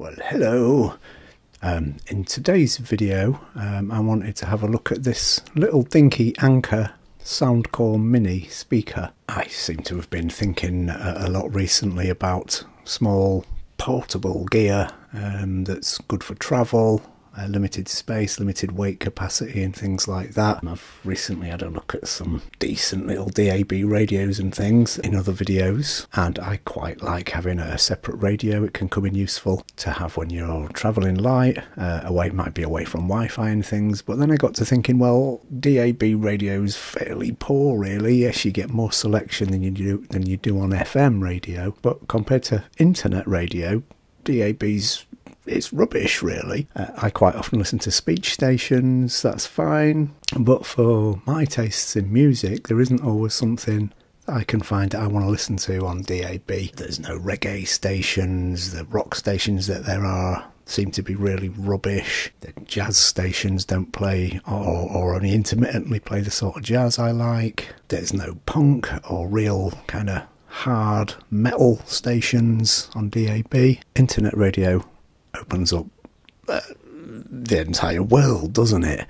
Well, hello. In today's video, I wanted to have a look at this little dinky Anker Soundcore mini speaker. I seem to have been thinking a lot recently about small portable gear that's good for travel, limited space, limited weight capacity and things like that. I've recently had a look at some decent little DAB radios and things in other videos, and I quite like having a separate radio. It can come in useful to have when you're travelling light, might be away from Wi-Fi and things. But then I got to thinking, well, DAB radio's fairly poor really. Yes, you get more selection than you do on FM radio, but compared to internet radio, it's rubbish really. I quite often listen to speech stations, that's fine, but for my tastes in music there isn't always something that I can find that I want to listen to on DAB. There's no reggae stations. The rock stations that there are seem to be really rubbish. The jazz stations don't play or only intermittently play the sort of jazz I like. There's no punk or real kind of hard metal stations on DAB. Internet radio opens up the entire world, doesn't it?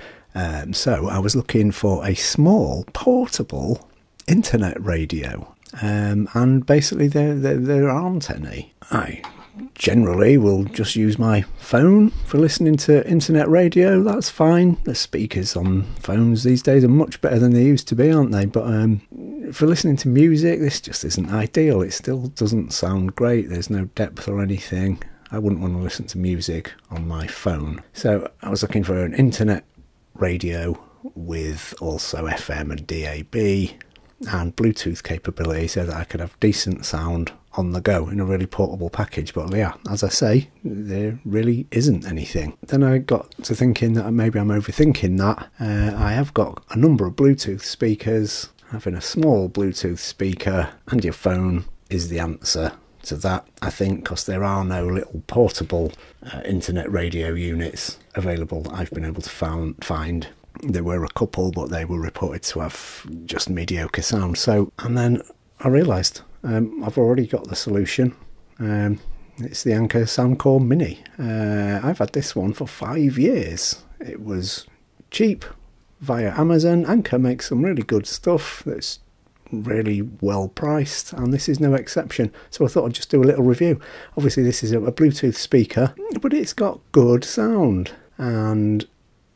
So I was looking for a small portable internet radio, and basically there aren't any. I generally will just use my phone for listening to internet radio. That's fine. The speakers on phones these days are much better than they used to be, aren't they? But for listening to music, this just isn't ideal. It still doesn't sound great. There's no depth or anything. I wouldn't want to listen to music on my phone. So I was looking for an internet radio with also FM and DAB and Bluetooth capability so that I could have decent sound on the go in a really portable package. But yeah, as I say, there really isn't anything. Then I got to thinking that maybe I'm overthinking that. I have got a number of Bluetooth speakers. Having a small Bluetooth speaker and your phone is the answer to that, I think, because there are no little portable internet radio units available that I've been able to find. There were a couple, but they were reported to have just mediocre sound. And then I realised I've already got the solution. It's the Anker Soundcore Mini. I've had this one for 5 years. It was cheap via Amazon. Anker makes some really good stuff that's really well priced, and this is no exception. So I thought I'd just do a little review. Obviously this is a Bluetooth speaker, but it's got good sound, and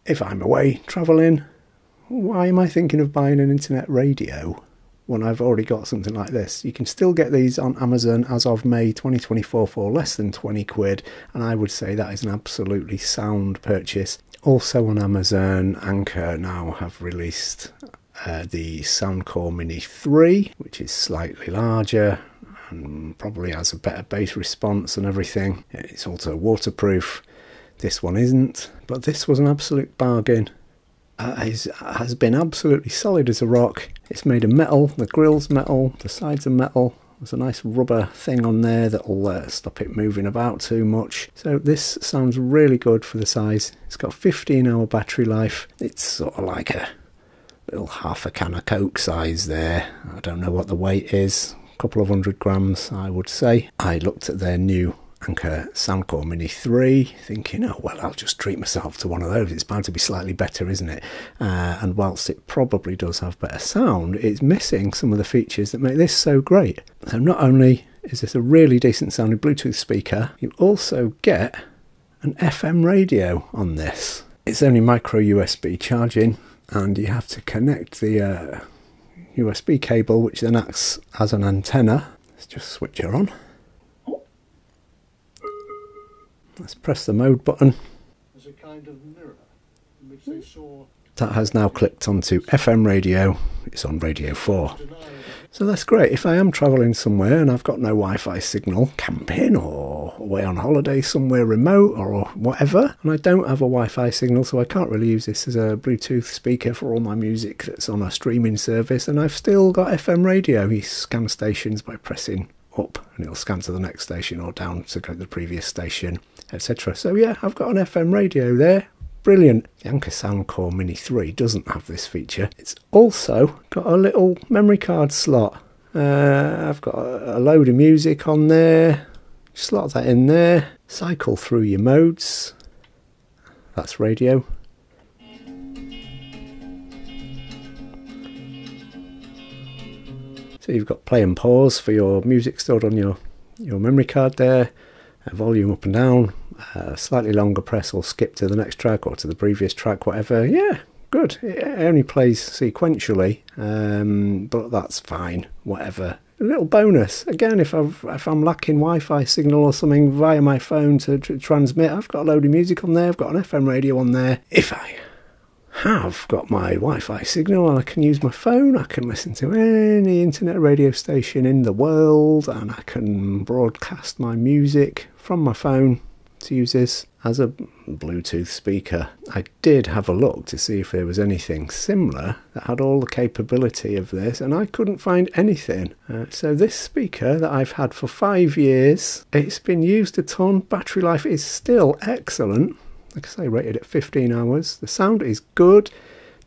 if I'm away travelling, why am I thinking of buying an internet radio when I've already got something like this? You can still get these on Amazon as of May 2024 for less than 20 quid, and I would say that is an absolutely sound purchase. Also on Amazon, Anker now have released the Soundcore Mini 3, which is slightly larger and probably has a better bass response and everything. It's also waterproof. This one isn't, but this was an absolute bargain. It has been absolutely solid as a rock. It's made of metal, the grill's metal, the sides are metal. There's a nice rubber thing on there that'll stop it moving about too much. So this sounds really good for the size. It's got 15-hour battery life. It's sort of like a little half a can of Coke size there. I don't know what the weight is, a couple of 100 grams I would say. I looked at their new Anker Soundcore Mini 3 thinking, oh well, I'll just treat myself to one of those. It's bound to be slightly better, isn't it? And whilst it probably does have better sound, it's missing some of the features that make this so great. So not only is this a really decent sounding Bluetooth speaker, you also get an FM radio on this. It's only micro USB charging, and you have to connect the USB cable, which then acts as an antenna. Let's just switch her on. Let's press the mode button. There's a kind of mirror in which they saw. That has now clicked onto FM radio. It's on radio 4. So that's great. If I am travelling somewhere and I've got no Wi-Fi signal, camping or away on holiday somewhere remote or whatever, and I don't have a Wi-Fi signal, so I can't really use this as a Bluetooth speaker for all my music that's on a streaming service, and I've still got FM radio. You scan stations by pressing up and it'll scan to the next station, or down to go to the previous station, etc. So yeah, I've got an FM radio there. Brilliant. The Anker Soundcore Mini 3 doesn't have this feature. It's also got a little memory card slot. I've got a load of music on there, Slot that in there, cycle through your modes. That's radio. So you've got play and pause for your music stored on your memory card there, volume up and down, slightly longer press or skip to the next track or to the previous track, whatever. Yeah, good. It only plays sequentially, but that's fine, whatever. A little bonus, again, if I'm lacking Wi-Fi signal or something via my phone to transmit, I've got a load of music on there, I've got an FM radio on there. If I have got my Wi-Fi signal and I can use my phone, I can listen to any internet radio station in the world, and I can broadcast my music from my phone to use this as a Bluetooth speaker. I did have a look to see if there was anything similar that had all the capability of this, and I couldn't find anything. So this speaker that I've had for 5 years, it's been used a ton. Battery life is still excellent. Like I say, rated at 15 hours. The sound is good.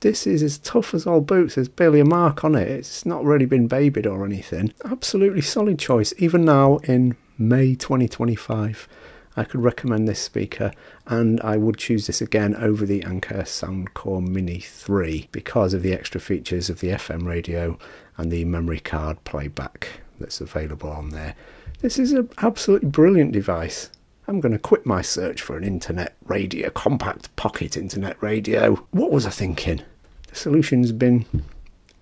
This is as tough as old boots. There's barely a mark on it. It's not really been babied or anything. Absolutely solid choice. Even now in May 2025, I could recommend this speaker, and I would choose this again over the Anker Soundcore Mini 3 because of the extra features of the FM radio and the memory card playback that's available on there. This is an absolutely brilliant device. I'm going to quit my search for an internet radio, compact pocket internet radio. What was I thinking? The solution's been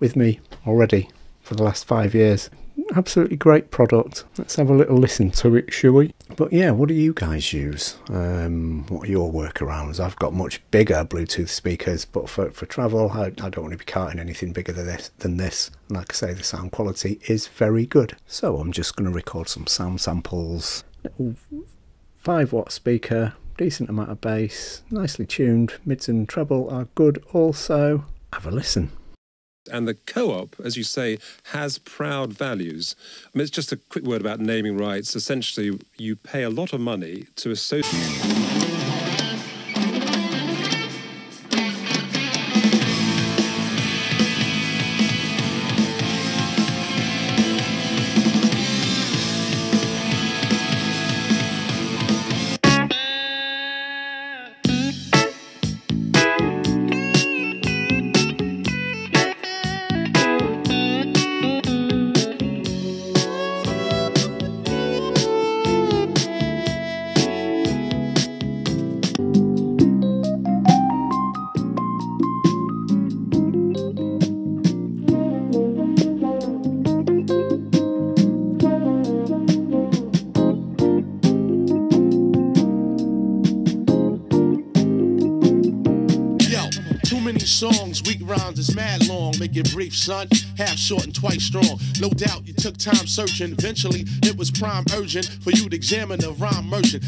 with me already for the last 5 years. Absolutely great product. Let's have a little listen to it, shall we? But yeah, what do you guys use? What are your workarounds? I've got much bigger Bluetooth speakers, but for travel, I don't want to be carting anything bigger than this. And like I say, the sound quality is very good. So I'm just going to record some sound samples. 5-watt speaker, decent amount of bass, nicely tuned, mids and treble are good also. Have a listen. And the co-op, as you say, has proud values. I mean, it's just a quick word about naming rights. Essentially, you pay a lot of money to associate... Songs, weak rhymes is mad long, make it brief, son, half short and twice strong. No doubt you took time searching, eventually it was prime urgent for you to examine the rhyme merchant.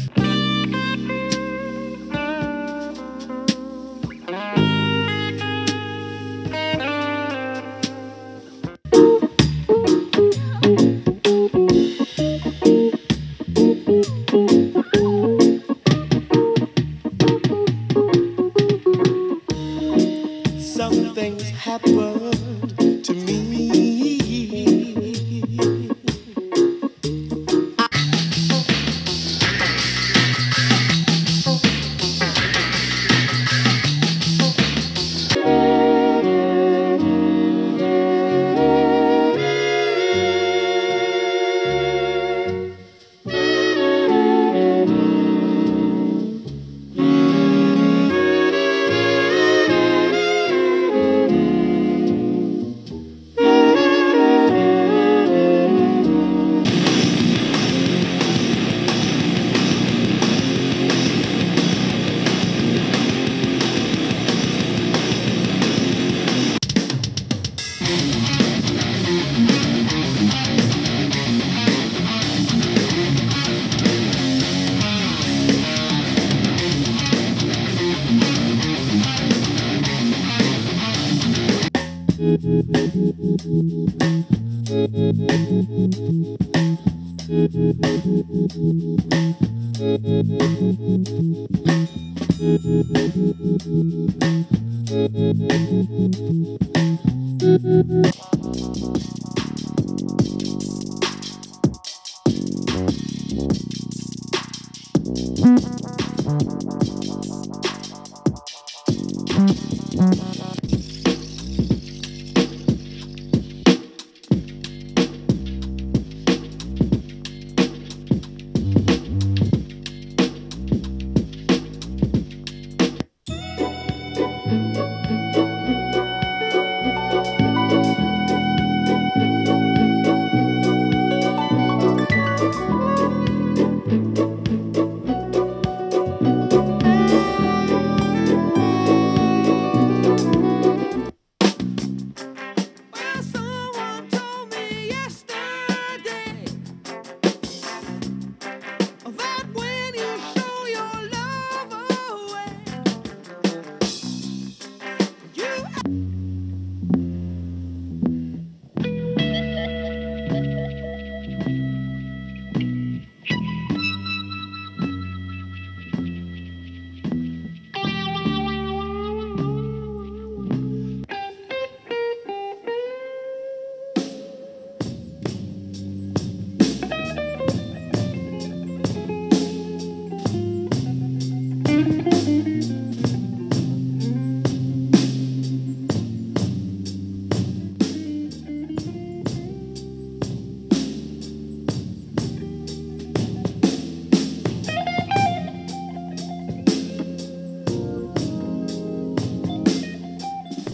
Happened to me.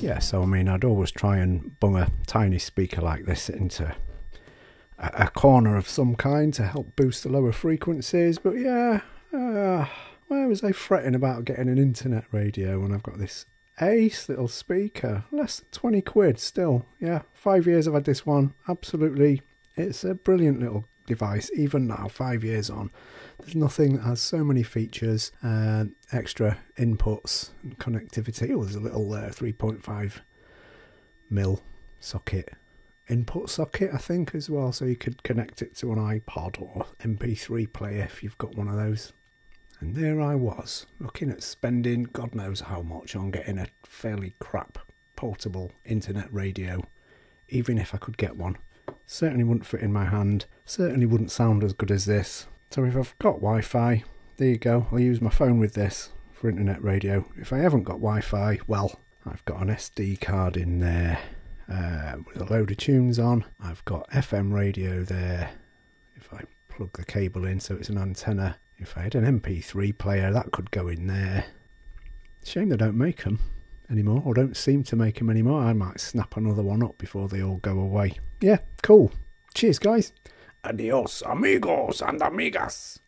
Yeah, so I mean, I'd always try and bung a tiny speaker like this into a corner of some kind to help boost the lower frequencies, but yeah, where was I fretting about getting an internet radio when I've got this ace little speaker? Less than 20 quid still. Yeah, 5 years I've had this one. Absolutely, it's a brilliant little device. Even now, 5 years on, there's nothing that has so many features, extra inputs and connectivity. Oh, there's a little 3.5mm socket, input socket I think as well, so you could connect it to an iPod or MP3 player if you've got one of those. And there I was, looking at spending God knows how much on getting a fairly crap portable internet radio. Even if I could get one, certainly wouldn't fit in my hand, certainly wouldn't sound as good as this. So if I've got Wi-Fi, there you go, I'll use my phone with this for internet radio. If I haven't got Wi-Fi, well, I've got an SD card in there with a load of tunes on. I've got FM radio there if I plug the cable in so it's an antenna. If I had an MP3 player, that could go in there. Shame they don't make them anymore, or don't seem to make them anymore. I might snap another one up before they all go away. Yeah, cool. Cheers, guys. Adios, amigos and amigas.